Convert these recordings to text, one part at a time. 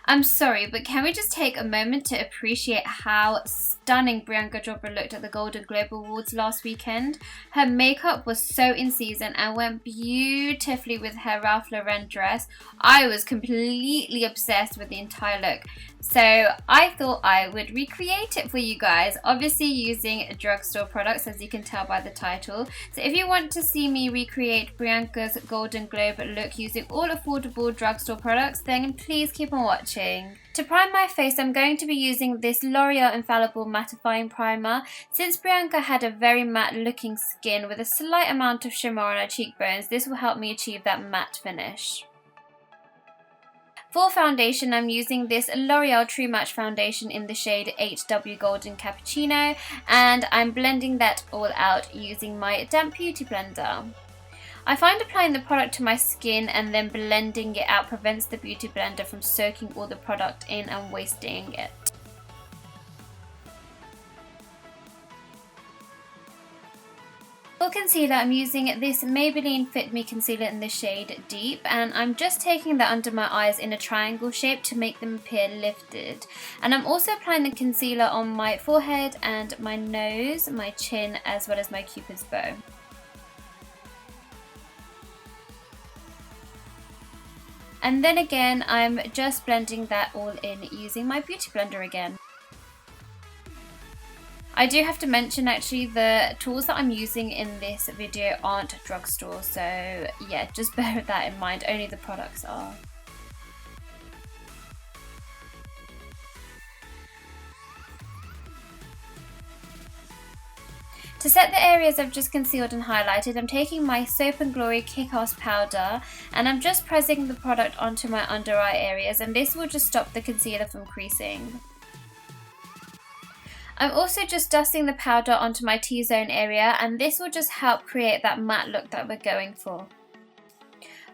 I'm sorry, but can we just take a moment to appreciate how stunning Priyanka Chopra looked at the Golden Globe Awards last weekend? Her makeup was so in season and went beautifully with her Ralph Lauren dress. I was completely obsessed with the entire look. So I thought I would recreate it for you guys, obviously using Drugstore products, as you can tell by the title. So if you want to see me recreate Priyanka's Golden Globe look using all affordable Drugstore products, then please keep on watching. To prime my face, I'm going to be using this L'Oreal Infallible Mattifying Primer. Since Priyanka had a very matte looking skin with a slight amount of shimmer on her cheekbones, this will help me achieve that matte finish. For foundation, I'm using this L'Oreal True Match foundation in the shade 8W Golden Cappuccino, and I'm blending that all out using my damp beauty blender. I find applying the product to my skin and then blending it out prevents the beauty blender from soaking all the product in and wasting it. For concealer, I'm using this Maybelline Fit Me concealer in the shade Deep, and I'm just taking that under my eyes in a triangle shape to make them appear lifted. And I'm also applying the concealer on my forehead and my nose, my chin, as well as my Cupid's bow. And then again, I'm just blending that all in using my beauty blender again. I do have to mention actually the tools that I'm using in this video aren't Drugstore, so yeah, just bear that in mind, only the products are. To set the areas I've just concealed and highlighted, I'm taking my Soap & Glory Kick-Ass powder and I'm just pressing the product onto my under eye areas, and this will just stop the concealer from creasing. I'm also just dusting the powder onto my T-zone area, and this will just help create that matte look that we're going for.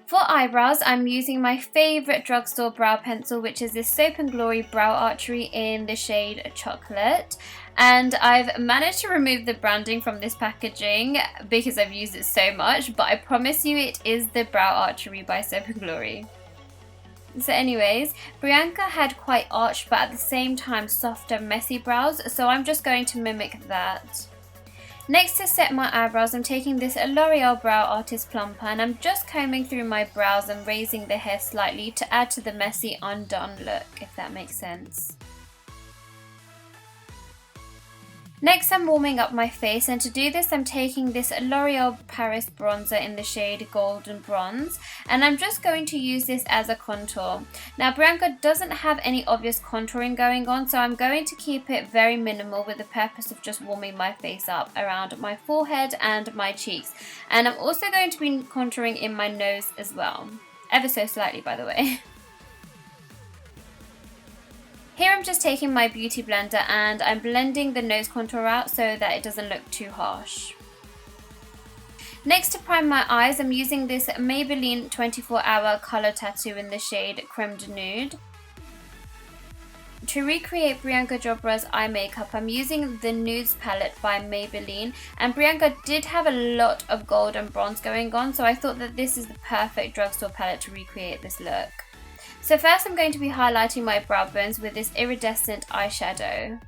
For eyebrows, I'm using my favourite Drugstore brow pencil, which is this Soap & Glory Brow Archery in the shade Chocolate. And I've managed to remove the branding from this packaging because I've used it so much, but I promise you it is the Brow Archery by Soap & Glory. So anyways, Priyanka had quite arched but at the same time softer, messy brows, so I'm just going to mimic that. Next, to set my eyebrows, I'm taking this L'Oreal Brow Artist Plumper and I'm just combing through my brows and raising the hair slightly to add to the messy, undone look, if that makes sense. Next, I'm warming up my face, and to do this I'm taking this L'Oreal Paris bronzer in the shade Golden Bronze, and I'm just going to use this as a contour. Now Priyanka doesn't have any obvious contouring going on, so I'm going to keep it very minimal with the purpose of just warming my face up around my forehead and my cheeks. And I'm also going to be contouring in my nose as well, ever so slightly by the way. Here I'm just taking my beauty blender and I'm blending the nose contour out so that it doesn't look too harsh. Next, to prime my eyes, I'm using this Maybelline 24-Hour Colour Tattoo in the shade Creme de Nude. To recreate Priyanka Chopra's eye makeup, I'm using the Nudes palette by Maybelline, and Priyanka did have a lot of gold and bronze going on, so I thought that this is the perfect Drugstore palette to recreate this look. So first I'm going to be highlighting my brow bones with this iridescent eyeshadow.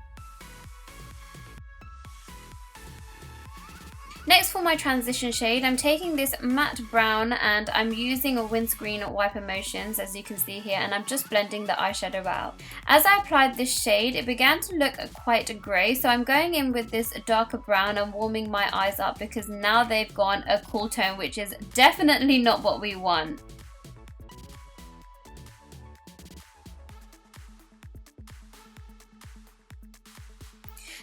Next, for my transition shade, I'm taking this matte brown and I'm using a windscreen wiper motions, as you can see here, and I'm just blending the eyeshadow out. As I applied this shade, it began to look quite grey, so I'm going in with this darker brown and warming my eyes up because now they've gone a cool tone, which is definitely not what we want.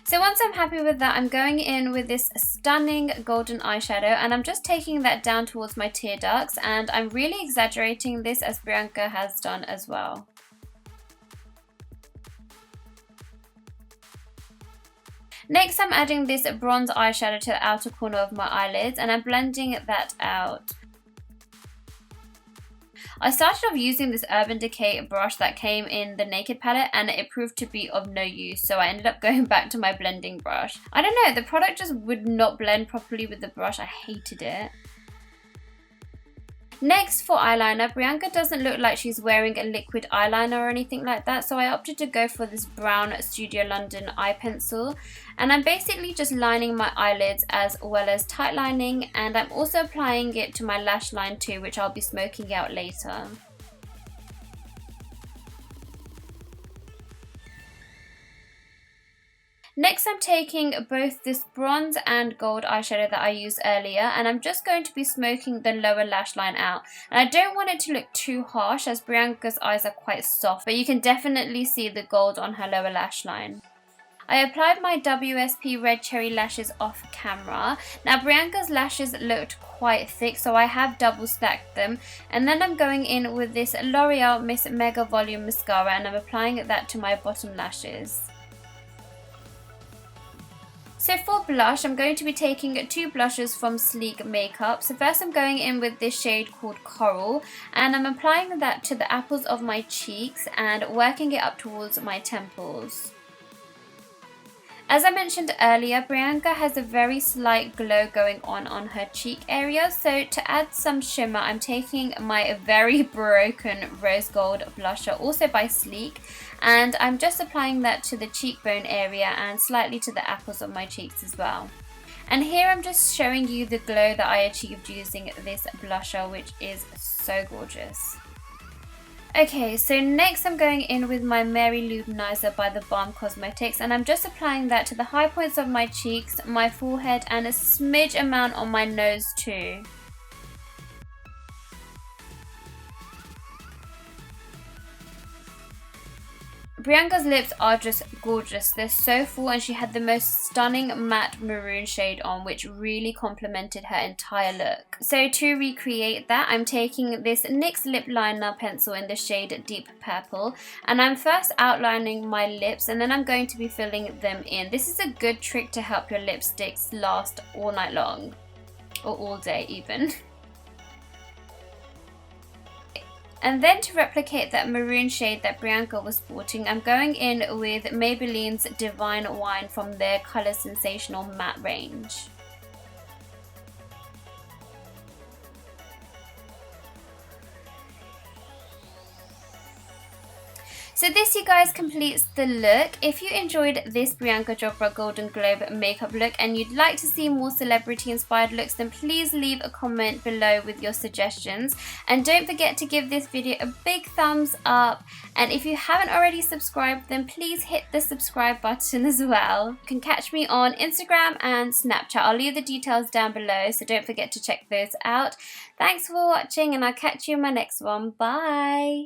So once I'm happy with that, I'm going in with this stunning golden eyeshadow and I'm just taking that down towards my tear ducts, and I'm really exaggerating this as Priyanka has done as well. Next, I'm adding this bronze eyeshadow to the outer corner of my eyelids and I'm blending that out. I started off using this Urban Decay brush that came in the Naked palette and it proved to be of no use, so I ended up going back to my blending brush. I don't know, the product just would not blend properly with the brush. I hated it. Next for eyeliner, Priyanka doesn't look like she's wearing a liquid eyeliner or anything like that, so I opted to go for this brown Studio London eye pencil, and I'm basically just lining my eyelids as well as tight lining, and I'm also applying it to my lash line too, which I'll be smoking out later. Next, I'm taking both this bronze and gold eyeshadow that I used earlier, and I'm just going to be smoking the lower lash line out. And I don't want it to look too harsh as Priyanka's eyes are quite soft, but you can definitely see the gold on her lower lash line. I applied my WSP Red Cherry lashes off camera. Now Priyanka's lashes looked quite thick, so I have double stacked them, and then I'm going in with this L'Oreal Miss Mega Volume Mascara, and I'm applying that to my bottom lashes. So for blush, I'm going to be taking two blushes from Cee Makeup. So first I'm going in with this shade called Coral, and I'm applying that to the apples of my cheeks and working it up towards my temples. As I mentioned earlier, Priyanka has a very slight glow going on her cheek area, so to add some shimmer, I'm taking my very broken rose gold blusher, also by Sleek, and I'm just applying that to the cheekbone area and slightly to the apples of my cheeks as well. And here I'm just showing you the glow that I achieved using this blusher, which is so gorgeous. Okay, so next I'm going in with my Mary Loumanizer by the Balm Cosmetics, and I'm just applying that to the high points of my cheeks, my forehead, and a smidge amount on my nose too. Priyanka's lips are just gorgeous. They're so full, and she had the most stunning matte maroon shade on, which really complemented her entire look. So to recreate that, I'm taking this NYX lip liner pencil in the shade Deep Purple, and I'm first outlining my lips, and then I'm going to be filling them in. This is a good trick to help your lipsticks last all night long, or all day even. And then to replicate that maroon shade that Priyanka was sporting, I'm going in with Maybelline's Divine Wine from their Colour Sensational matte range. So this, you guys, completes the look. If you enjoyed this Priyanka Chopra Golden Globe makeup look and you'd like to see more celebrity inspired looks, then please leave a comment below with your suggestions. And don't forget to give this video a big thumbs up. And if you haven't already subscribed, then please hit the subscribe button as well. You can catch me on Instagram and Snapchat. I'll leave the details down below, so don't forget to check those out. Thanks for watching, and I'll catch you in my next one. Bye!